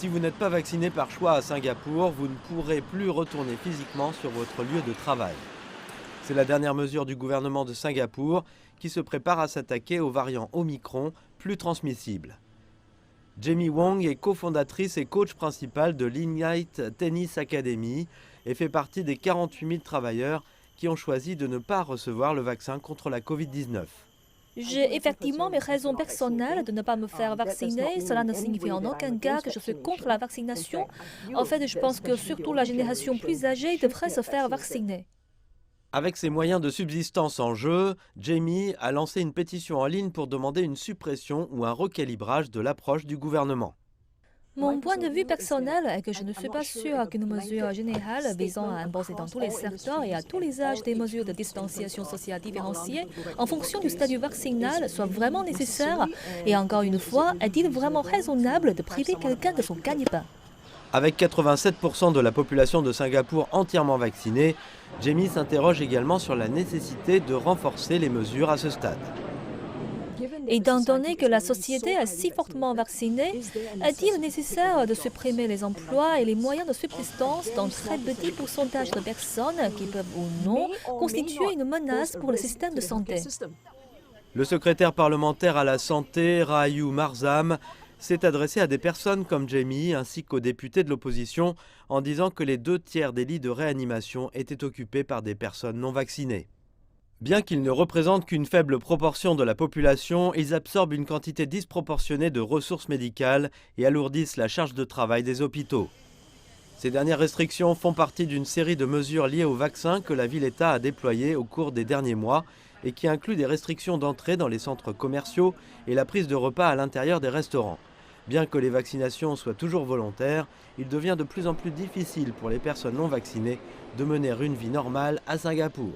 Si vous n'êtes pas vacciné par choix à Singapour, vous ne pourrez plus retourner physiquement sur votre lieu de travail. C'est la dernière mesure du gouvernement de Singapour qui se prépare à s'attaquer aux variants Omicron plus transmissibles. Jamie Wong est cofondatrice et coach principal de l'Ignite Tennis Academy et fait partie des 48 000 travailleurs qui ont choisi de ne pas recevoir le vaccin contre la Covid-19. J'ai effectivement mes raisons personnelles de ne pas me faire vacciner. Cela ne signifie en aucun cas que je suis contre la vaccination. En fait, je pense que surtout la génération plus âgée devrait se faire vacciner. Avec ses moyens de subsistance en jeu, Jamie a lancé une pétition en ligne pour demander une suppression ou un recalibrage de l'approche du gouvernement. Mon point de vue personnel est que je ne suis pas sûre qu'une mesure générale visant à imposer dans tous les secteurs et à tous les âges des mesures de distanciation sociale différenciées en fonction du statut vaccinal soit vraiment nécessaire. Et encore une fois, est-il vraiment raisonnable de priver quelqu'un de son gagne-pain ? Avec 87% de la population de Singapour entièrement vaccinée, Jamie s'interroge également sur la nécessité de renforcer les mesures à ce stade. Étant donné que la société est si fortement vaccinée, est-il nécessaire de supprimer les emplois et les moyens de subsistance d'un très petit pourcentage de personnes qui peuvent ou non constituer une menace pour le système de santé ? Le secrétaire parlementaire à la santé, Rahayu Marzam, s'est adressé à des personnes comme Jamie ainsi qu'aux députés de l'opposition en disant que les 2/3 des lits de réanimation étaient occupés par des personnes non vaccinées. Bien qu'ils ne représentent qu'une faible proportion de la population, ils absorbent une quantité disproportionnée de ressources médicales et alourdissent la charge de travail des hôpitaux. Ces dernières restrictions font partie d'une série de mesures liées au vaccin que la ville-État a déployées au cours des derniers mois et qui incluent des restrictions d'entrée dans les centres commerciaux et la prise de repas à l'intérieur des restaurants. Bien que les vaccinations soient toujours volontaires, il devient de plus en plus difficile pour les personnes non vaccinées de mener une vie normale à Singapour.